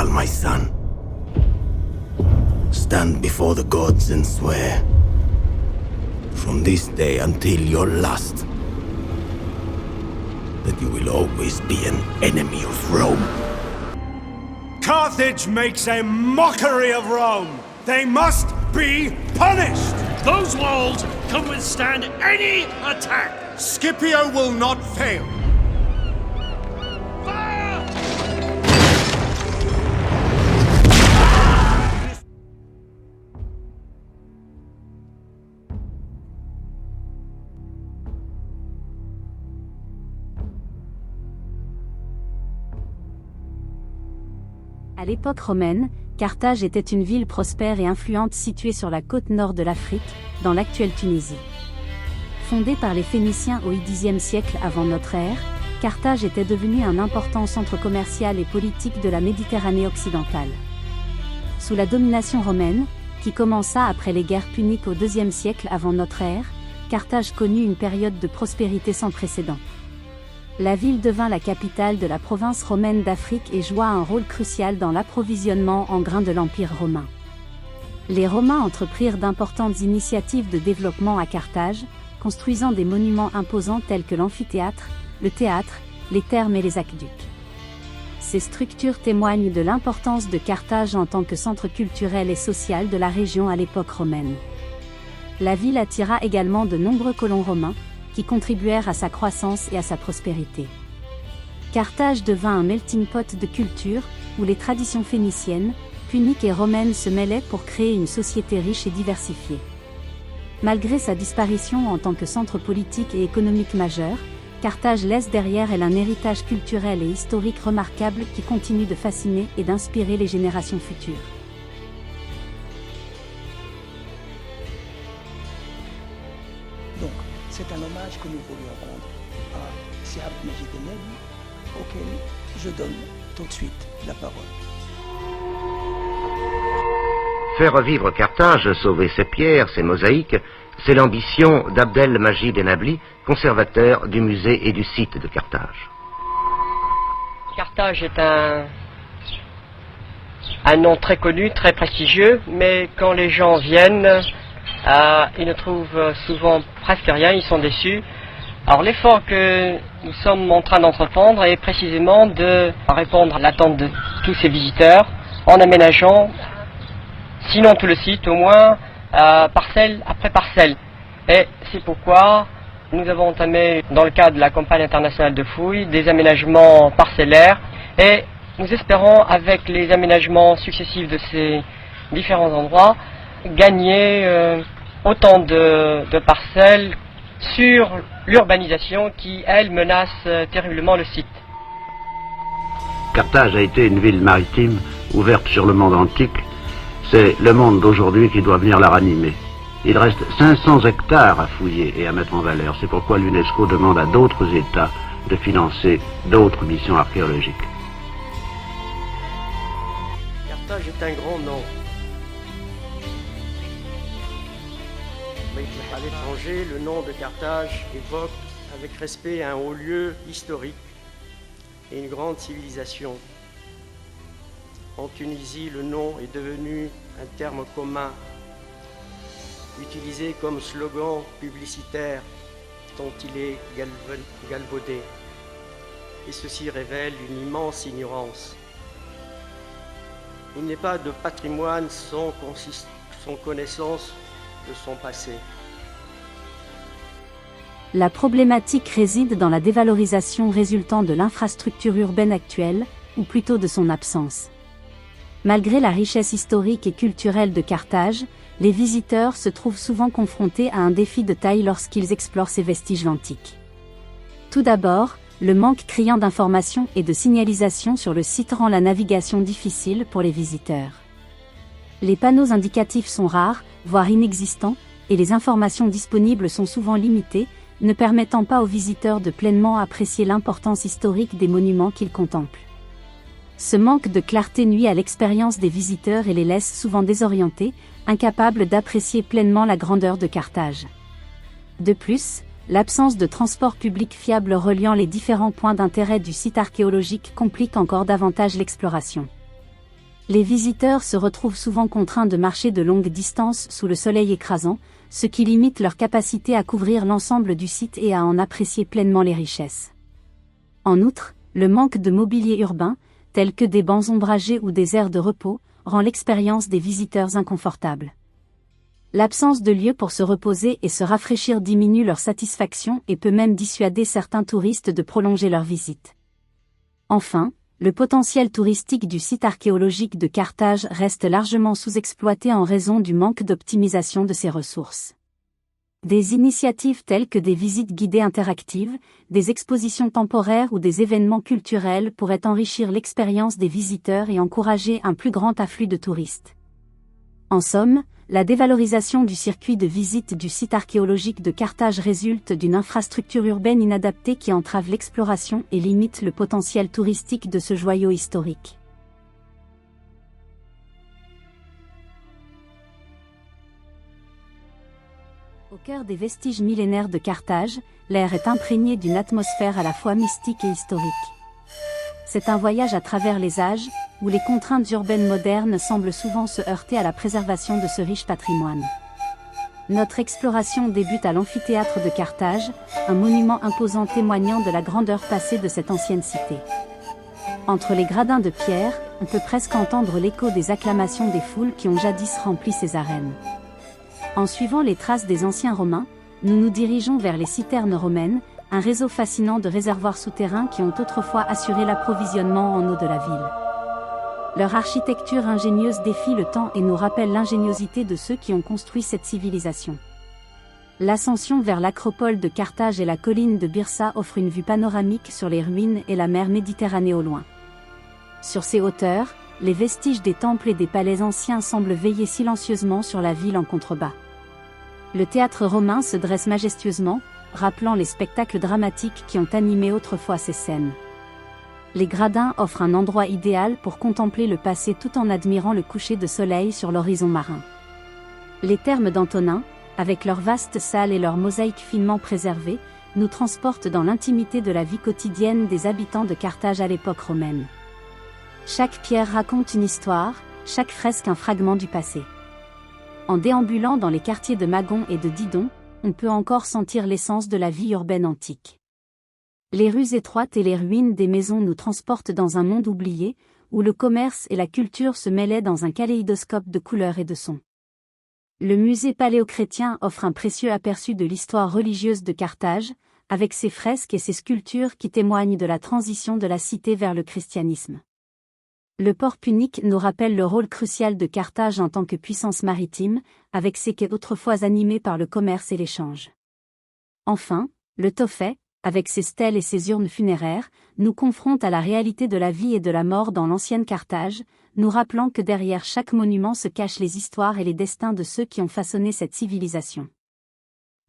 shall my son stand before the gods and swear, from this day until your last, that you will always be an enemy of Rome. Carthage makes a mockery of Rome. They must be punished. Those walls can withstand any attack. Scipio will not fail. À l'époque romaine, Carthage était une ville prospère et influente située sur la côte nord de l'Afrique, dans l'actuelle Tunisie. Fondée par les Phéniciens au Xe siècle avant notre ère, Carthage était devenue un important centre commercial et politique de la Méditerranée occidentale. Sous la domination romaine, qui commença après les guerres puniques au IIe siècle avant notre ère, Carthage connut une période de prospérité sans précédent. La ville devint la capitale de la province romaine d'Afrique et joua un rôle crucial dans l'approvisionnement en grains de l'Empire romain. Les Romains entreprirent d'importantes initiatives de développement à Carthage, construisant des monuments imposants tels que l'amphithéâtre, le théâtre, les thermes et les aqueducs. Ces structures témoignent de l'importance de Carthage en tant que centre culturel et social de la région à l'époque romaine. La ville attira également de nombreux colons romains, qui contribuèrent à sa croissance et à sa prospérité. Carthage devint un melting pot de culture, où les traditions phéniciennes, puniques et romaines se mêlaient pour créer une société riche et diversifiée. Malgré sa disparition en tant que centre politique et économique majeur, Carthage laisse derrière elle un héritage culturel et historique remarquable qui continue de fasciner et d'inspirer les générations futures. Donc, c'est un hommage que nous voulions rendre à Sihab Majid El-Nabi, auquel je donne tout de suite la parole. Faire revivre Carthage, sauver ses pierres, ses mosaïques, c'est l'ambition d'Abdel Majid Ennabli, conservateur du musée et du site de Carthage. Carthage est un nom très connu, très prestigieux, mais quand les gens viennent, ils ne trouvent souvent presque rien, ils sont déçus. Alors l'effort que nous sommes en train d'entreprendre est précisément de répondre à l'attente de tous ces visiteurs en aménageant, sinon tout le site, au moins parcelle après parcelle. Et c'est pourquoi nous avons entamé, dans le cadre de la campagne internationale de fouilles, des aménagements parcellaires et nous espérons, avec les aménagements successifs de ces différents endroits, gagner autant de parcelles sur l'urbanisation qui, elle, menace terriblement le site. Carthage a été une ville maritime ouverte sur le monde antique. C'est le monde d'aujourd'hui qui doit venir la ranimer. Il reste 500 hectares à fouiller et à mettre en valeur. C'est pourquoi l'UNESCO demande à d'autres États de financer d'autres missions archéologiques. Carthage est un grand nom. Mais à l'étranger, le nom de Carthage évoque avec respect un haut lieu historique et une grande civilisation. En Tunisie, le nom est devenu un terme commun, utilisé comme slogan publicitaire dont il est galvaudé. Et ceci révèle une immense ignorance. Il n'est pas de patrimoine sans connaissance de son passé. La problématique réside dans la dévalorisation résultant de l'infrastructure urbaine actuelle, ou plutôt de son absence. Malgré la richesse historique et culturelle de Carthage, les visiteurs se trouvent souvent confrontés à un défi de taille lorsqu'ils explorent ces vestiges antiques. Tout d'abord, le manque criant d'informations et de signalisation sur le site rend la navigation difficile pour les visiteurs. Les panneaux indicatifs sont rares, voire inexistants, et les informations disponibles sont souvent limitées, ne permettant pas aux visiteurs de pleinement apprécier l'importance historique des monuments qu'ils contemplent. Ce manque de clarté nuit à l'expérience des visiteurs et les laisse souvent désorientés, incapables d'apprécier pleinement la grandeur de Carthage. De plus, l'absence de transport public fiable reliant les différents points d'intérêt du site archéologique complique encore davantage l'exploration. Les visiteurs se retrouvent souvent contraints de marcher de longues distances sous le soleil écrasant, ce qui limite leur capacité à couvrir l'ensemble du site et à en apprécier pleinement les richesses. En outre, le manque de mobilier urbain, tels que des bancs ombragés ou des aires de repos, rend l'expérience des visiteurs inconfortable. L'absence de lieux pour se reposer et se rafraîchir diminue leur satisfaction et peut même dissuader certains touristes de prolonger leur visite. Enfin, le potentiel touristique du site archéologique de Carthage reste largement sous-exploité en raison du manque d'optimisation de ses ressources. Des initiatives telles que des visites guidées interactives, des expositions temporaires ou des événements culturels pourraient enrichir l'expérience des visiteurs et encourager un plus grand afflux de touristes. En somme, la dévalorisation du circuit de visite du site archéologique de Carthage résulte d'une infrastructure urbaine inadaptée qui entrave l'exploration et limite le potentiel touristique de ce joyau historique. Au cœur des vestiges millénaires de Carthage, l'air est imprégné d'une atmosphère à la fois mystique et historique. C'est un voyage à travers les âges, où les contraintes urbaines modernes semblent souvent se heurter à la préservation de ce riche patrimoine. Notre exploration débute à l'amphithéâtre de Carthage, un monument imposant témoignant de la grandeur passée de cette ancienne cité. Entre les gradins de pierre, on peut presque entendre l'écho des acclamations des foules qui ont jadis rempli ces arènes. En suivant les traces des anciens Romains, nous nous dirigeons vers les citernes romaines, un réseau fascinant de réservoirs souterrains qui ont autrefois assuré l'approvisionnement en eau de la ville. Leur architecture ingénieuse défie le temps et nous rappelle l'ingéniosité de ceux qui ont construit cette civilisation. L'ascension vers l'acropole de Carthage et la colline de Byrsa offre une vue panoramique sur les ruines et la mer Méditerranée au loin. Sur ces hauteurs, les vestiges des temples et des palais anciens semblent veiller silencieusement sur la ville en contrebas. Le théâtre romain se dresse majestueusement, rappelant les spectacles dramatiques qui ont animé autrefois ces scènes. Les gradins offrent un endroit idéal pour contempler le passé tout en admirant le coucher de soleil sur l'horizon marin. Les thermes d'Antonin, avec leurs vastes salles et leurs mosaïques finement préservées, nous transportent dans l'intimité de la vie quotidienne des habitants de Carthage à l'époque romaine. Chaque pierre raconte une histoire, chaque fresque un fragment du passé. En déambulant dans les quartiers de Magon et de Didon, on peut encore sentir l'essence de la vie urbaine antique. Les rues étroites et les ruines des maisons nous transportent dans un monde oublié, où le commerce et la culture se mêlaient dans un kaléidoscope de couleurs et de sons. Le musée paléochrétien offre un précieux aperçu de l'histoire religieuse de Carthage, avec ses fresques et ses sculptures qui témoignent de la transition de la cité vers le christianisme. Le port punique nous rappelle le rôle crucial de Carthage en tant que puissance maritime, avec ses quais autrefois animés par le commerce et l'échange. Enfin, le Tophet, avec ses stèles et ses urnes funéraires, nous confronte à la réalité de la vie et de la mort dans l'ancienne Carthage, nous rappelant que derrière chaque monument se cachent les histoires et les destins de ceux qui ont façonné cette civilisation.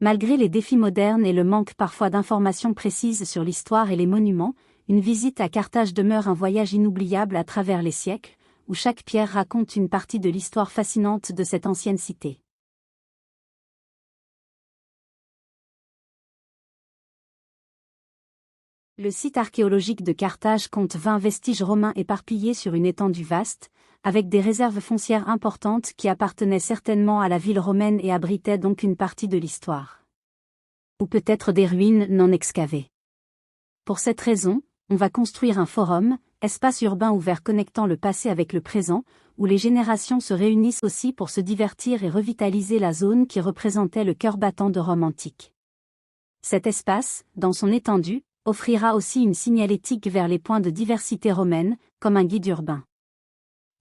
Malgré les défis modernes et le manque parfois d'informations précises sur l'histoire et les monuments, une visite à Carthage demeure un voyage inoubliable à travers les siècles, où chaque pierre raconte une partie de l'histoire fascinante de cette ancienne cité. Le site archéologique de Carthage compte 20 vestiges romains éparpillés sur une étendue vaste, avec des réserves foncières importantes qui appartenaient certainement à la ville romaine et abritaient donc une partie de l'histoire. Ou peut-être des ruines non excavées. Pour cette raison, on va construire un forum, espace urbain ouvert connectant le passé avec le présent, où les générations se réunissent aussi pour se divertir et revitaliser la zone qui représentait le cœur battant de Rome antique. Cet espace, dans son étendue, offrira aussi une signalétique vers les points de diversité romaine, comme un guide urbain.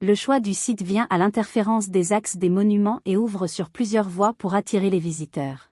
Le choix du site vient à l'interférence des axes des monuments et ouvre sur plusieurs voies pour attirer les visiteurs.